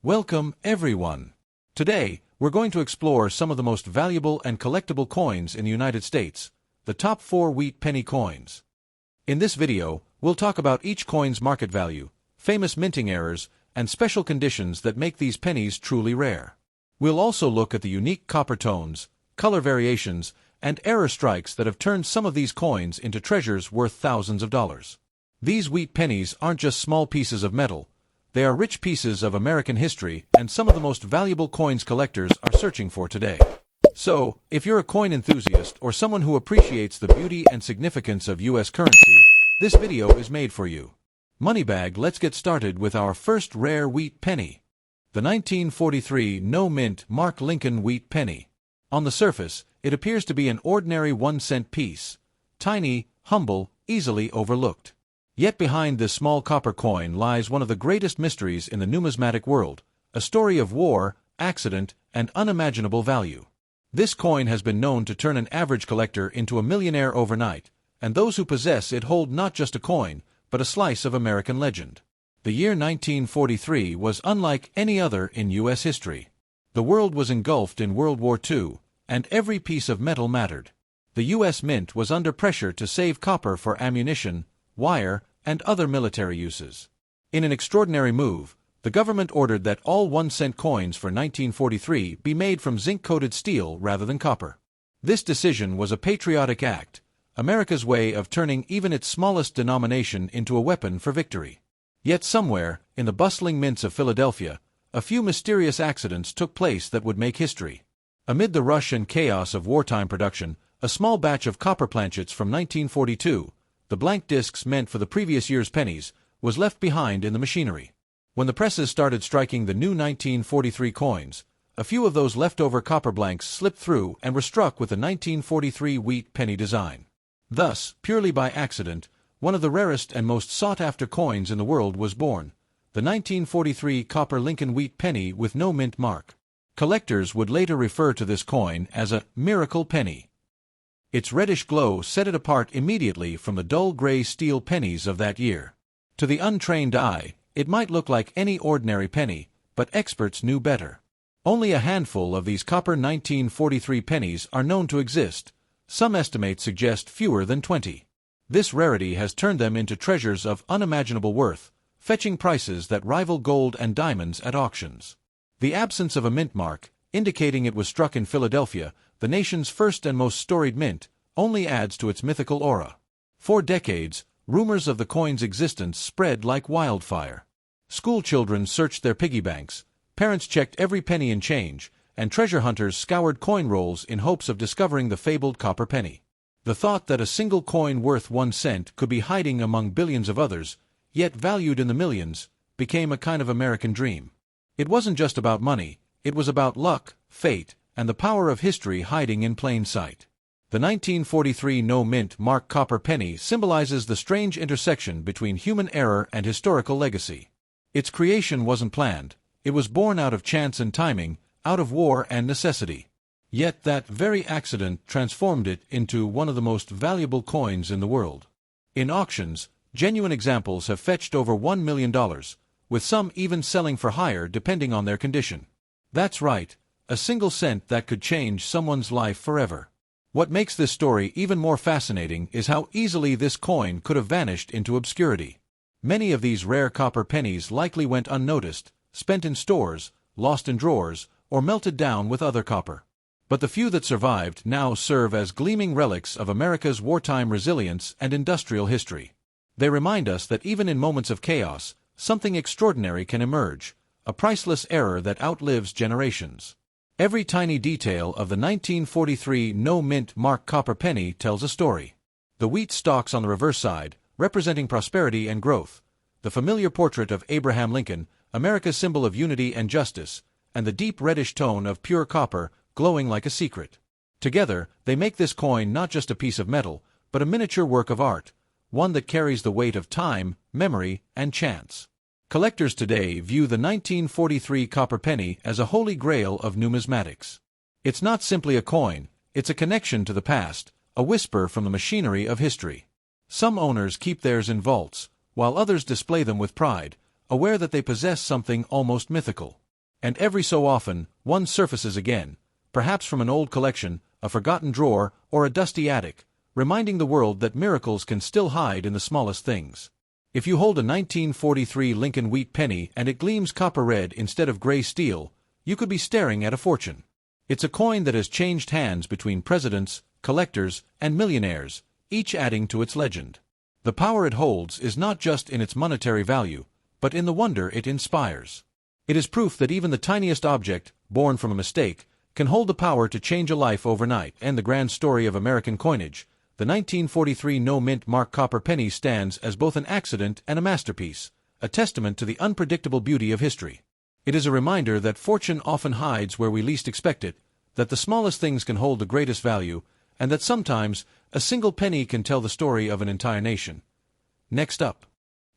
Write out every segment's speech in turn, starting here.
Welcome, everyone. Today, we're going to explore some of the most valuable and collectible coins in the United States, the top 4 wheat penny coins. In this video, we'll talk about each coin's market value, famous minting errors, and special conditions that make these pennies truly rare. We'll also look at the unique copper tones, color variations, and error strikes that have turned some of these coins into treasures worth thousands of dollars. These wheat pennies aren't just small pieces of metal. They are rich pieces of American history and some of the most valuable coins collectors are searching for today. So, if you're a coin enthusiast or someone who appreciates the beauty and significance of U.S. currency, this video is made for you. Moneybag, let's get started with our first rare wheat penny. The 1943 no-mint Mark Lincoln wheat penny. On the surface, it appears to be an ordinary 1-cent piece. Tiny, humble, easily overlooked. Yet behind this small copper coin lies one of the greatest mysteries in the numismatic world, a story of war, accident, and unimaginable value. This coin has been known to turn an average collector into a millionaire overnight, and those who possess it hold not just a coin, but a slice of American legend. The year 1943 was unlike any other in U.S. history. The world was engulfed in World War II, and every piece of metal mattered. The U.S. Mint was under pressure to save copper for ammunition, wire, and other military uses. In an extraordinary move, the government ordered that all 1-cent coins for 1943 be made from zinc-coated steel rather than copper. This decision was a patriotic act, America's way of turning even its smallest denomination into a weapon for victory. Yet somewhere, in the bustling mints of Philadelphia, a few mysterious accidents took place that would make history. Amid the rush and chaos of wartime production, a small batch of copper planchets from 1942, the blank discs meant for the previous year's pennies, was left behind in the machinery. When the presses started striking the new 1943 coins, a few of those leftover copper blanks slipped through and were struck with the 1943 wheat penny design. Thus, purely by accident, one of the rarest and most sought-after coins in the world was born, the 1943 copper Lincoln wheat penny with no mint mark. Collectors would later refer to this coin as a miracle penny. Its reddish glow set it apart immediately from the dull gray steel pennies of that year. To the untrained eye, it might look like any ordinary penny, but experts knew better. Only a handful of these copper 1943 pennies are known to exist. Some estimates suggest fewer than 20. This rarity has turned them into treasures of unimaginable worth, fetching prices that rival gold and diamonds at auctions. The absence of a mint mark, indicating it was struck in Philadelphia, the nation's first and most storied mint, only adds to its mythical aura. For decades, rumors of the coin's existence spread like wildfire. School children searched their piggy banks, parents checked every penny and change, and treasure hunters scoured coin rolls in hopes of discovering the fabled copper penny. The thought that a single coin worth 1 cent could be hiding among billions of others, yet valued in the millions, became a kind of American dream. It wasn't just about money, it was about luck, fate, and the power of history hiding in plain sight. The 1943 no-mint mark copper penny symbolizes the strange intersection between human error and historical legacy. Its creation wasn't planned, it was born out of chance and timing, out of war and necessity. Yet that very accident transformed it into one of the most valuable coins in the world. In auctions, genuine examples have fetched over $1 million, with some even selling for higher depending on their condition. That's right, a single cent that could change someone's life forever. What makes this story even more fascinating is how easily this coin could have vanished into obscurity. Many of these rare copper pennies likely went unnoticed, spent in stores, lost in drawers, or melted down with other copper. But the few that survived now serve as gleaming relics of America's wartime resilience and industrial history. They remind us that even in moments of chaos, something extraordinary can emerge, a priceless error that outlives generations. Every tiny detail of the 1943 no-mint mark copper penny tells a story. The wheat stalks on the reverse side, representing prosperity and growth, the familiar portrait of Abraham Lincoln, America's symbol of unity and justice, and the deep reddish tone of pure copper, glowing like a secret. Together, they make this coin not just a piece of metal, but a miniature work of art, one that carries the weight of time, memory, and chance. Collectors today view the 1943 copper penny as a holy grail of numismatics. It's not simply a coin, it's a connection to the past, a whisper from the machinery of history. Some owners keep theirs in vaults, while others display them with pride, aware that they possess something almost mythical. And every so often, one surfaces again, perhaps from an old collection, a forgotten drawer, or a dusty attic, reminding the world that miracles can still hide in the smallest things. If you hold a 1943 Lincoln wheat penny and it gleams copper red instead of gray steel, you could be staring at a fortune. It's a coin that has changed hands between presidents, collectors, and millionaires, each adding to its legend. The power it holds is not just in its monetary value, but in the wonder it inspires. It is proof that even the tiniest object, born from a mistake, can hold the power to change a life overnight. And the grand story of American coinage, the 1943 no-mint mark copper penny stands as both an accident and a masterpiece, a testament to the unpredictable beauty of history. It is a reminder that fortune often hides where we least expect it, that the smallest things can hold the greatest value, and that sometimes a single penny can tell the story of an entire nation. Next up,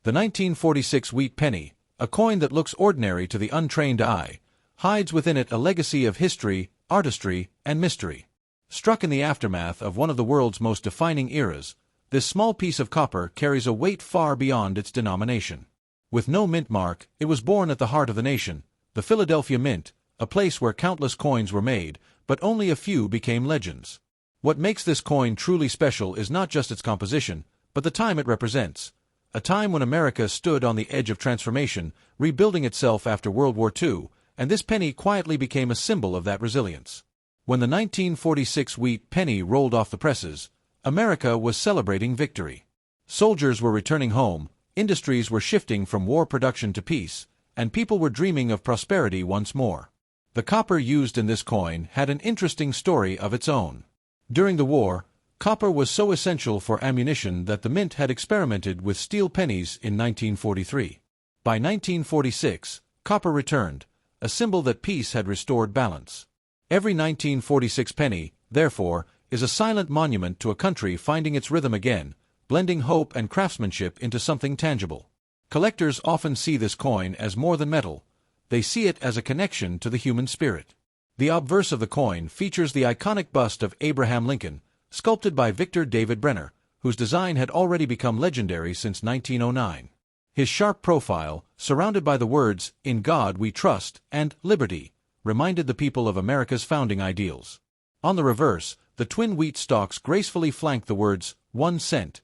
the 1946 wheat penny, a coin that looks ordinary to the untrained eye, hides within it a legacy of history, artistry, and mystery. Struck in the aftermath of one of the world's most defining eras, this small piece of copper carries a weight far beyond its denomination. With no mint mark, it was born at the heart of the nation, the Philadelphia Mint, a place where countless coins were made, but only a few became legends. What makes this coin truly special is not just its composition, but the time it represents. A time when America stood on the edge of transformation, rebuilding itself after World War II, and this penny quietly became a symbol of that resilience. When the 1946 wheat penny rolled off the presses, America was celebrating victory. Soldiers were returning home, industries were shifting from war production to peace, and people were dreaming of prosperity once more. The copper used in this coin had an interesting story of its own. During the war, copper was so essential for ammunition that the mint had experimented with steel pennies in 1943. By 1946, copper returned, a symbol that peace had restored balance. Every 1946 penny, therefore, is a silent monument to a country finding its rhythm again, blending hope and craftsmanship into something tangible. Collectors often see this coin as more than metal. They see it as a connection to the human spirit. The obverse of the coin features the iconic bust of Abraham Lincoln, sculpted by Victor David Brenner, whose design had already become legendary since 1909. His sharp profile, surrounded by the words, "In God We Trust," and "Liberty," reminded the people of America's founding ideals. On the reverse, the twin wheat stalks gracefully flanked the words, "1 cent,"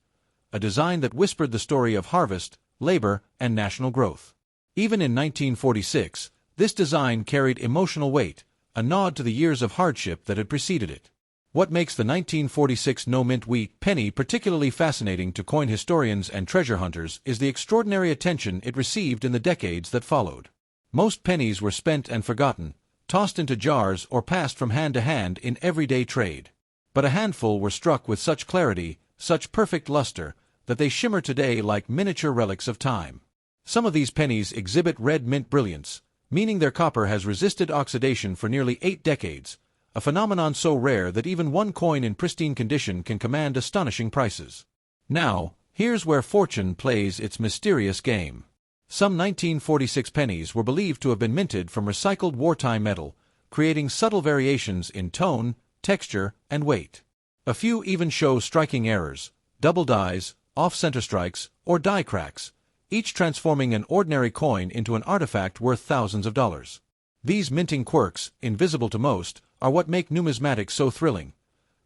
a design that whispered the story of harvest, labor, and national growth. Even in 1946, this design carried emotional weight, a nod to the years of hardship that had preceded it. What makes the 1946 no-mint wheat penny particularly fascinating to coin historians and treasure hunters is the extraordinary attention it received in the decades that followed. Most pennies were spent and forgotten, tossed into jars or passed from hand to hand in everyday trade. But a handful were struck with such clarity, such perfect luster, that they shimmer today like miniature relics of time. Some of these pennies exhibit red mint brilliance, meaning their copper has resisted oxidation for nearly 8 decades, a phenomenon so rare that even one coin in pristine condition can command astonishing prices. Now, here's where fortune plays its mysterious game. Some 1946 pennies were believed to have been minted from recycled wartime metal, creating subtle variations in tone, texture, and weight. A few even show striking errors, double dies, off-center strikes, or die cracks, each transforming an ordinary coin into an artifact worth thousands of dollars. These minting quirks, invisible to most, are what make numismatics so thrilling.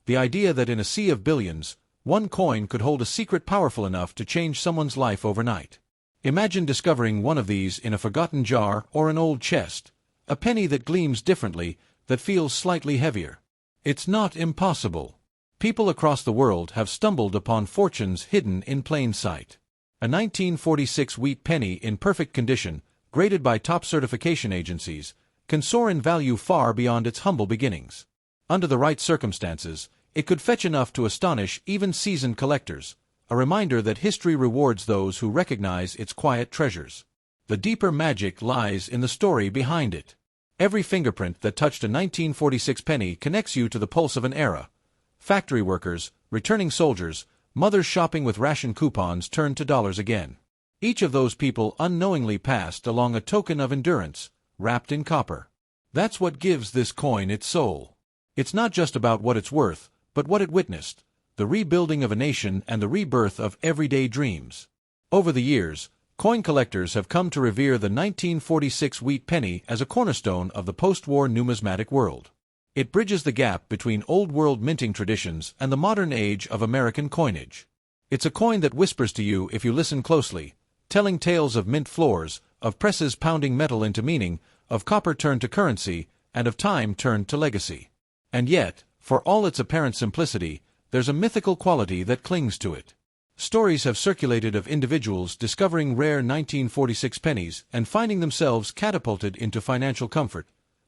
The idea that in a sea of billions, one coin could hold a secret powerful enough to change someone's life overnight. Imagine discovering one of these in a forgotten jar or an old chest, a penny that gleams differently, that feels slightly heavier. It's not impossible. People across the world have stumbled upon fortunes hidden in plain sight. A 1946 wheat penny in perfect condition, graded by top certification agencies, can soar in value far beyond its humble beginnings. Under the right circumstances, it could fetch enough to astonish even seasoned collectors, a reminder that history rewards those who recognize its quiet treasures. The deeper magic lies in the story behind it. Every fingerprint that touched a 1946 penny connects you to the pulse of an era. Factory workers, returning soldiers, mothers shopping with ration coupons turned to dollars again. Each of those people unknowingly passed along a token of endurance, wrapped in copper. That's what gives this coin its soul. It's not just about what it's worth, but what it witnessed, the rebuilding of a nation and the rebirth of everyday dreams. Over the years, coin collectors have come to revere the 1946 wheat penny as a cornerstone of the post-war numismatic world. It bridges the gap between old-world minting traditions and the modern age of American coinage. It's a coin that whispers to you if you listen closely, telling tales of mint floors, of presses pounding metal into meaning, of copper turned to currency, and of time turned to legacy. And yet, for all its apparent simplicity, there's a mythical quality that clings to it. Stories have circulated of individuals discovering rare 1946 pennies and finding themselves catapulted into financial comfort,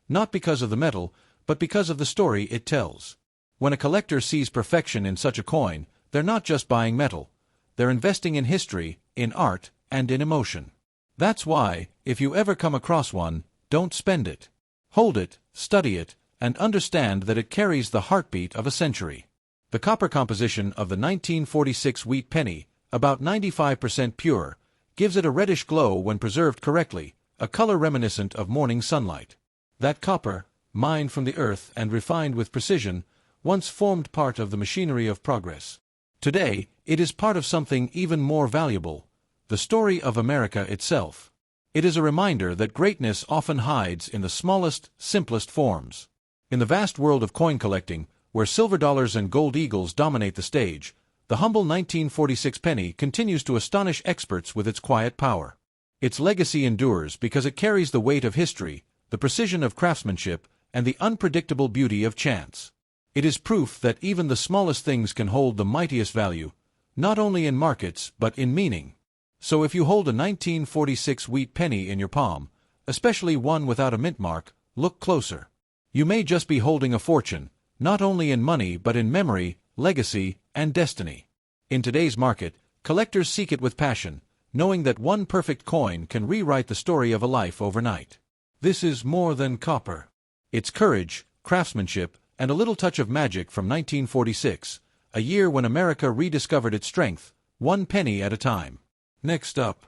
not because of the metal, but because of the story it tells. When a collector sees perfection in such a coin, they're not just buying metal. They're investing in history, in art, and in emotion. That's why, if you ever come across one, don't spend it. Hold it, study it, and understand that it carries the heartbeat of a century. The copper composition of the 1946 wheat penny, about 95% pure, gives it a reddish glow when preserved correctly, a color reminiscent of morning sunlight. That copper, mined from the earth and refined with precision, once formed part of the machinery of progress. Today, it is part of something even more valuable, the story of America itself. It is a reminder that greatness often hides in the smallest, simplest forms. In the vast world of coin collecting, where silver dollars and gold eagles dominate the stage, the humble 1946 penny continues to astonish experts with its quiet power. Its legacy endures because it carries the weight of history, the precision of craftsmanship, and the unpredictable beauty of chance. It is proof that even the smallest things can hold the mightiest value, not only in markets but in meaning. So if you hold a 1946 wheat penny in your palm, especially one without a mint mark, look closer. You may just be holding a fortune, not only in money but in memory, legacy, and destiny. In today's market, collectors seek it with passion, knowing that one perfect coin can rewrite the story of a life overnight. This is more than copper. It's courage, craftsmanship, and a little touch of magic from 1946, a year when America rediscovered its strength, one penny at a time. Next up,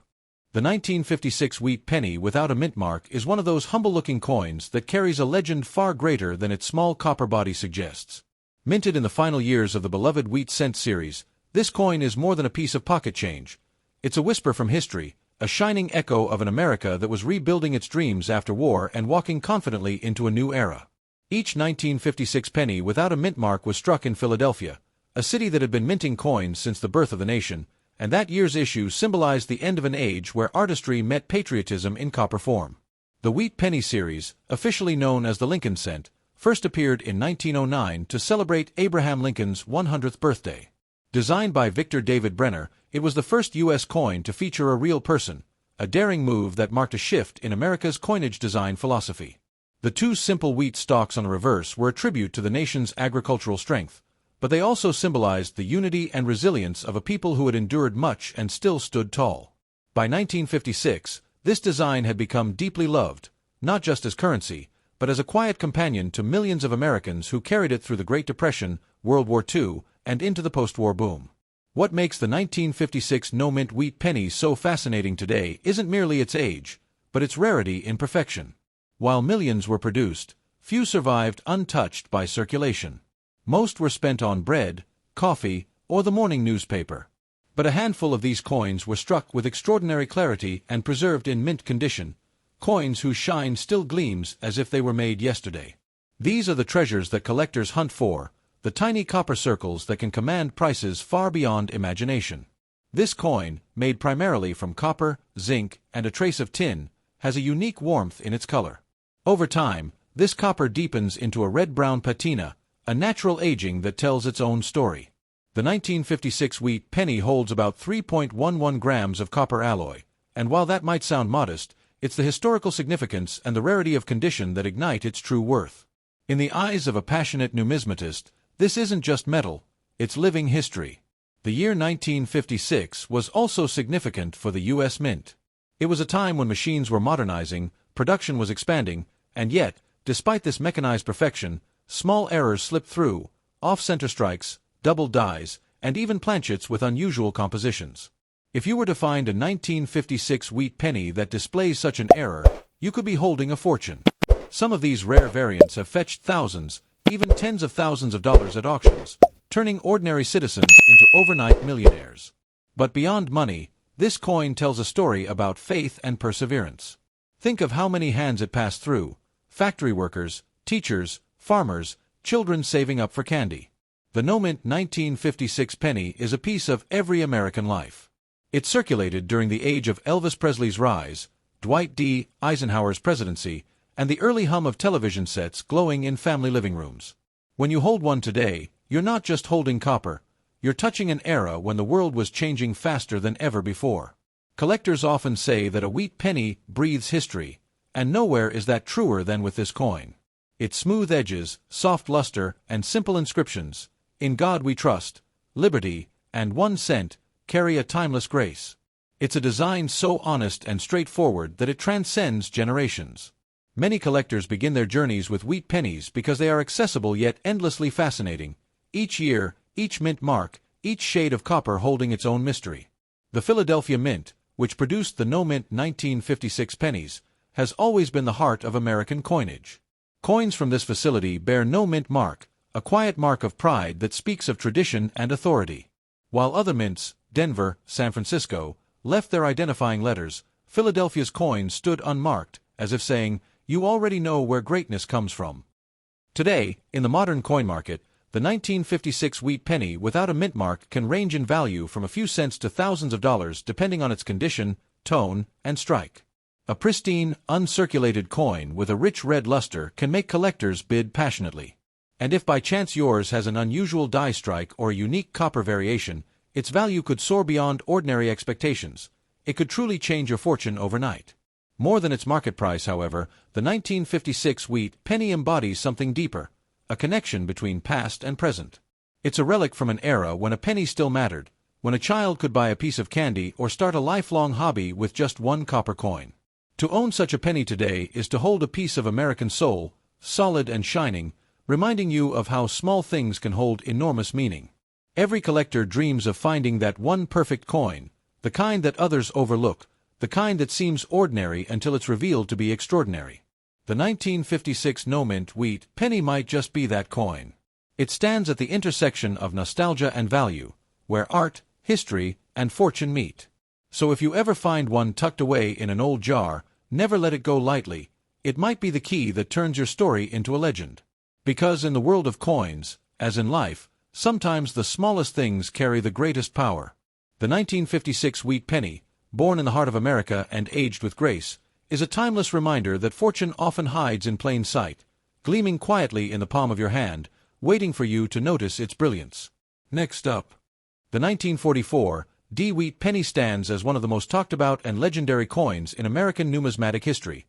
the 1956 wheat penny without a mint mark is one of those humble-looking coins that carries a legend far greater than its small copper body suggests. Minted in the final years of the beloved wheat cent series, this coin is more than a piece of pocket change. It's a whisper from history, a shining echo of an America that was rebuilding its dreams after war and walking confidently into a new era. Each 1956 penny without a mint mark was struck in Philadelphia, a city that had been minting coins since the birth of the nation, and that year's issue symbolized the end of an age where artistry met patriotism in copper form. The Wheat Penny series, officially known as the Lincoln Cent, first appeared in 1909 to celebrate Abraham Lincoln's 100th birthday. Designed by Victor David Brenner, it was the first U.S. coin to feature a real person, a daring move that marked a shift in America's coinage design philosophy. The two simple wheat stalks on the reverse were a tribute to the nation's agricultural strength, but they also symbolized the unity and resilience of a people who had endured much and still stood tall. By 1956, this design had become deeply loved, not just as currency, but as a quiet companion to millions of Americans who carried it through the Great Depression, World War II, and into the post-war boom. What makes the 1956 no-mint wheat penny so fascinating today isn't merely its age, but its rarity in perfection. While millions were produced, few survived untouched by circulation. Most were spent on bread, coffee, or the morning newspaper. But a handful of these coins were struck with extraordinary clarity and preserved in mint condition, coins whose shine still gleams as if they were made yesterday. These are the treasures that collectors hunt for, the tiny copper circles that can command prices far beyond imagination. This coin, made primarily from copper, zinc, and a trace of tin, has a unique warmth in its color. Over time, this copper deepens into a red-brown patina, a natural aging that tells its own story. The 1956 wheat penny holds about 3.11 grams of copper alloy, and while that might sound modest, it's the historical significance and the rarity of condition that ignite its true worth. In the eyes of a passionate numismatist, this isn't just metal, it's living history. The year 1956 was also significant for the U.S. Mint. It was a time when machines were modernizing, production was expanding, and yet, despite this mechanized perfection, small errors slipped through, off-center strikes, double dies, and even planchets with unusual compositions. If you were to find a 1956 wheat penny that displays such an error, you could be holding a fortune. Some of these rare variants have fetched thousands, even tens of thousands of dollars at auctions, turning ordinary citizens into overnight millionaires. But beyond money, This coin tells a story about faith and perseverance. Think of how many hands it passed through: factory workers, teachers, farmers, children saving up for candy. The no-mint 1956 penny is a piece of every American life. It circulated during the age of Elvis Presley's rise, Dwight D. Eisenhower's presidency, and the early hum of television sets glowing in family living rooms. When you hold one today, you're not just holding copper, you're touching an era when the world was changing faster than ever before. Collectors often say that a wheat penny breathes history, and nowhere is that truer than with this coin. Its smooth edges, soft luster, and simple inscriptions, "In God We Trust," "Liberty," and 1 cent, carry a timeless grace. It's a design so honest and straightforward that it transcends generations. Many collectors begin their journeys with wheat pennies because they are accessible yet endlessly fascinating. Each year, each mint mark, each shade of copper holding its own mystery. The Philadelphia Mint, which produced the no-mint 1956 pennies, has always been the heart of American coinage. Coins from this facility bear no mint mark, a quiet mark of pride that speaks of tradition and authority. While other mints, Denver, San Francisco, left their identifying letters, Philadelphia's coin stood unmarked, as if saying, "You already know where greatness comes from." Today, in the modern coin market, the 1956 wheat penny without a mint mark can range in value from a few cents to thousands of dollars depending on its condition, tone, and strike. A pristine, uncirculated coin with a rich red luster can make collectors bid passionately. And if by chance yours has an unusual die strike or a unique copper variation, its value could soar beyond ordinary expectations. It could truly change your fortune overnight. More than its market price, however, the 1956 wheat penny embodies something deeper, a connection between past and present. It's a relic from an era when a penny still mattered, when a child could buy a piece of candy or start a lifelong hobby with just one copper coin. To own such a penny today is to hold a piece of American soul, solid and shining, reminding you of how small things can hold enormous meaning. Every collector dreams of finding that one perfect coin, the kind that others overlook, the kind that seems ordinary until it's revealed to be extraordinary. The 1956 no-mint wheat penny might just be that coin. It stands at the intersection of nostalgia and value, where art, history, and fortune meet. So if you ever find one tucked away in an old jar, never let it go lightly. It might be the key that turns your story into a legend. Because in the world of coins, as in life, sometimes the smallest things carry the greatest power. The 1956 wheat penny, born in the heart of America and aged with grace, is a timeless reminder that fortune often hides in plain sight, gleaming quietly in the palm of your hand, waiting for you to notice its brilliance. Next up, the 1944 D wheat penny stands as one of the most talked about and legendary coins in American numismatic history,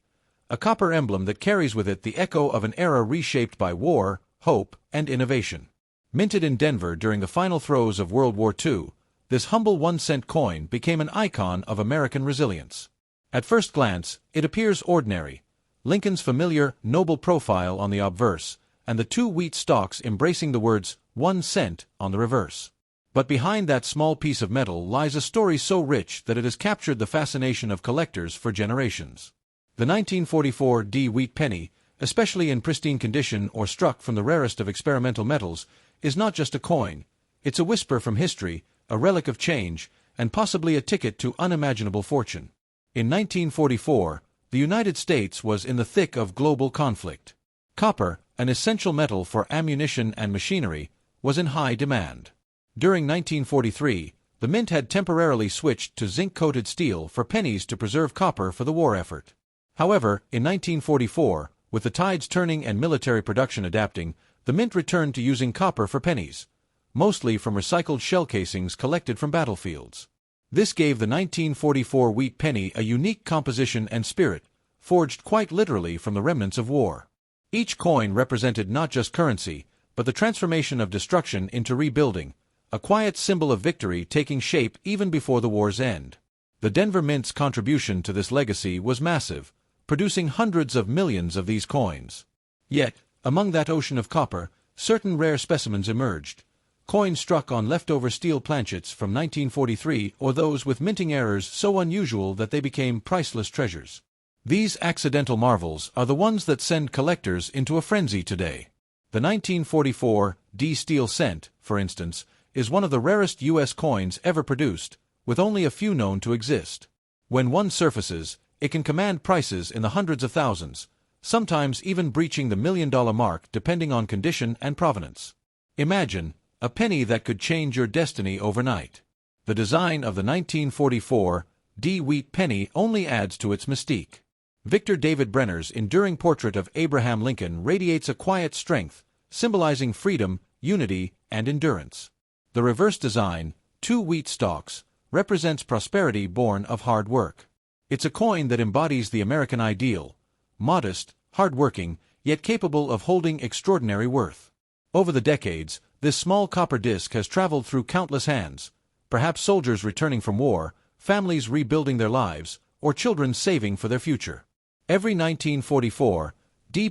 a copper emblem that carries with it the echo of an era reshaped by war, hope, and innovation. Minted in Denver during the final throes of World War II, this humble 1-cent coin became an icon of American resilience. At first glance, it appears ordinary: Lincoln's familiar, noble profile on the obverse, and the 2 wheat stalks embracing the words 1 cent on the reverse. But behind that small piece of metal lies a story so rich that it has captured the fascination of collectors for generations. The 1944 D wheat penny, especially in pristine condition or struck from the rarest of experimental metals, is not just a coin. It's a whisper from history, a relic of change, and possibly a ticket to unimaginable fortune. In 1944, the United States was in the thick of global conflict. Copper, an essential metal for ammunition and machinery, was in high demand. During 1943, the mint had temporarily switched to zinc-coated steel for pennies to preserve copper for the war effort. However, in 1944, with the tides turning and military production adapting, the mint returned to using copper for pennies, mostly from recycled shell casings collected from battlefields. This gave the 1944 wheat penny a unique composition and spirit, forged quite literally from the remnants of war. Each coin represented not just currency, but the transformation of destruction into rebuilding, a quiet symbol of victory taking shape even before the war's end. The Denver Mint's contribution to this legacy was massive, producing hundreds of millions of these coins. Yet, among that ocean of copper, certain rare specimens emerged. Coins struck on leftover steel planchets from 1943 or those with minting errors so unusual that they became priceless treasures. These accidental marvels are the ones that send collectors into a frenzy today. The 1944 D steel cent, for instance, is one of the rarest U.S. coins ever produced, with only a few known to exist. When one surfaces, it can command prices in the hundreds of thousands, sometimes even breaching the $1 million mark depending on condition and provenance. Imagine a penny that could change your destiny overnight. The design of the 1944 Wheat penny only adds to its mystique. Victor David Brenner's enduring portrait of Abraham Lincoln radiates a quiet strength, symbolizing freedom, unity, and endurance. The reverse design, 2 wheat stalks, represents prosperity born of hard work. It's a coin that embodies the American ideal: modest, hard-working, yet capable of holding extraordinary worth. Over the decades, this small copper disc has traveled through countless hands, perhaps soldiers returning from war, families rebuilding their lives, or children saving for their future. Every 1944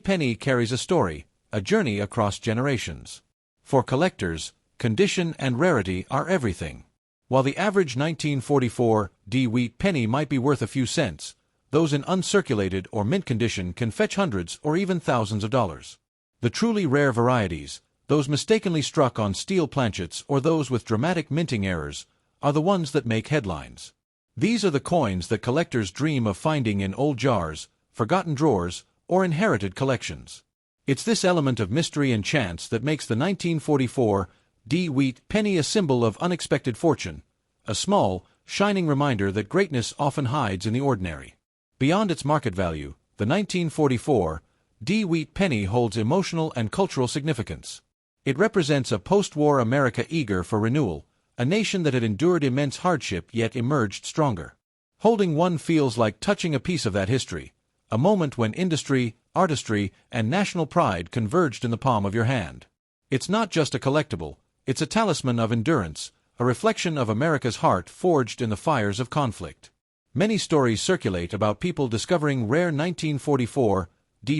penny carries a story, a journey across generations. For collectors, condition and rarity are everything. While the average 1944 Wheat penny might be worth a few cents, those in uncirculated or mint condition can fetch hundreds or even thousands of dollars. The truly rare varieties, those mistakenly struck on steel planchets or those with dramatic minting errors, are the ones that make headlines. These are the coins that collectors dream of finding in old jars, forgotten drawers, or inherited collections. It's this element of mystery and chance that makes the 1944 Wheat penny a symbol of unexpected fortune, a small, shining reminder that greatness often hides in the ordinary. Beyond its market value, the 1944 Wheat penny holds emotional and cultural significance. It represents a post-war America eager for renewal, a nation that had endured immense hardship yet emerged stronger. Holding one feels like touching a piece of that history, a moment when industry, artistry, and national pride converged in the palm of your hand. It's not just a collectible, it's a talisman of endurance, a reflection of America's heart forged in the fires of conflict. Many stories circulate about people discovering rare 1944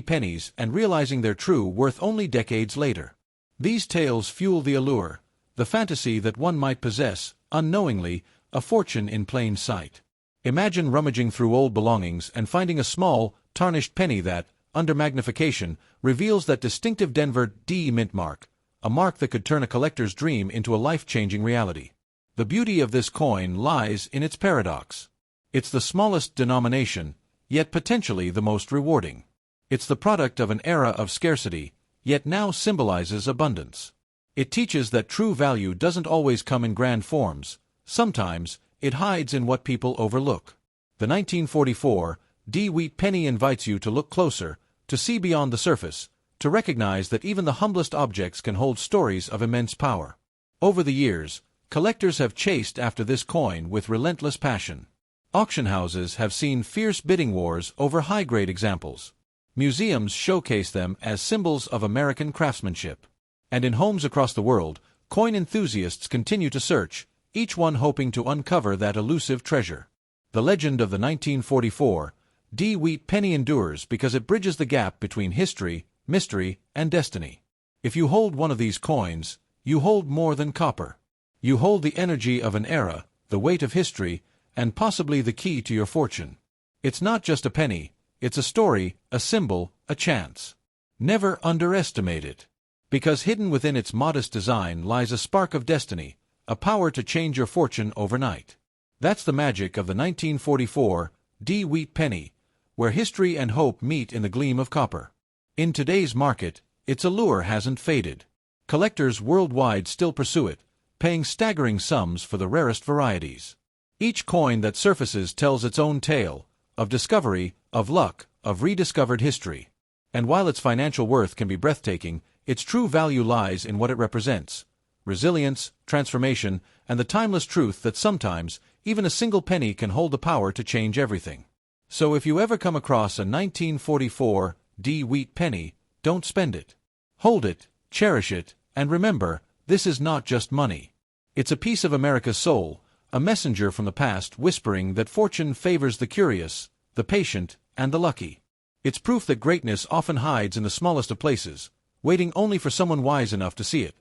pennies and realizing their true worth only decades later. These tales fuel the allure, the fantasy that one might possess, unknowingly, a fortune in plain sight. Imagine rummaging through old belongings and finding a small, tarnished penny that, under magnification, reveals that distinctive Denver D mint mark, a mark that could turn a collector's dream into a life-changing reality. The beauty of this coin lies in its paradox. It's the smallest denomination, yet potentially the most rewarding. It's the product of an era of scarcity, yet now symbolizes abundance. It teaches that true value doesn't always come in grand forms. Sometimes, it hides in what people overlook. The 1944 Wheat penny invites you to look closer, to see beyond the surface, to recognize that even the humblest objects can hold stories of immense power. Over the years, collectors have chased after this coin with relentless passion. Auction houses have seen fierce bidding wars over high-grade examples. Museums showcase them as symbols of American craftsmanship. And in homes across the world, coin enthusiasts continue to search, each one hoping to uncover that elusive treasure. The legend of the 1944 Wheat penny endures because it bridges the gap between history, mystery, and destiny. If you hold one of these coins, you hold more than copper. You hold the energy of an era, the weight of history, and possibly the key to your fortune. It's not just a penny, it's a story, a symbol, a chance. Never underestimate it. Because hidden within its modest design lies a spark of destiny, a power to change your fortune overnight. That's the magic of the 1944 Wheat penny, where history and hope meet in the gleam of copper. In today's market, its allure hasn't faded. Collectors worldwide still pursue it, paying staggering sums for the rarest varieties. Each coin that surfaces tells its own tale, of discovery, of luck, of rediscovered history. And while its financial worth can be breathtaking, its true value lies in what it represents: resilience, transformation, and the timeless truth that sometimes, even a single penny can hold the power to change everything. So if you ever come across a 1944 Wheat penny, don't spend it. Hold it, cherish it, and remember, this is not just money. It's a piece of America's soul, a messenger from the past whispering that fortune favors the curious, the patient, and the lucky. It's proof that greatness often hides in the smallest of places, waiting only for someone wise enough to see it.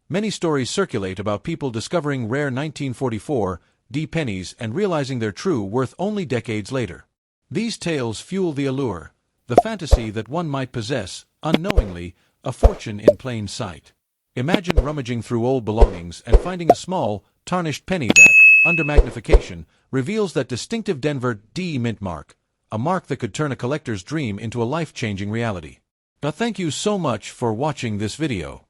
Many stories circulate about people discovering rare 1944 pennies and realizing their true worth only decades later. These tales fuel the allure, the fantasy that one might possess, unknowingly, a fortune in plain sight. Imagine rummaging through old belongings and finding a small, tarnished penny that, under magnification, reveals that distinctive Denver D mint mark, a mark that could turn a collector's dream into a life-changing reality. Thank you so much for watching this video.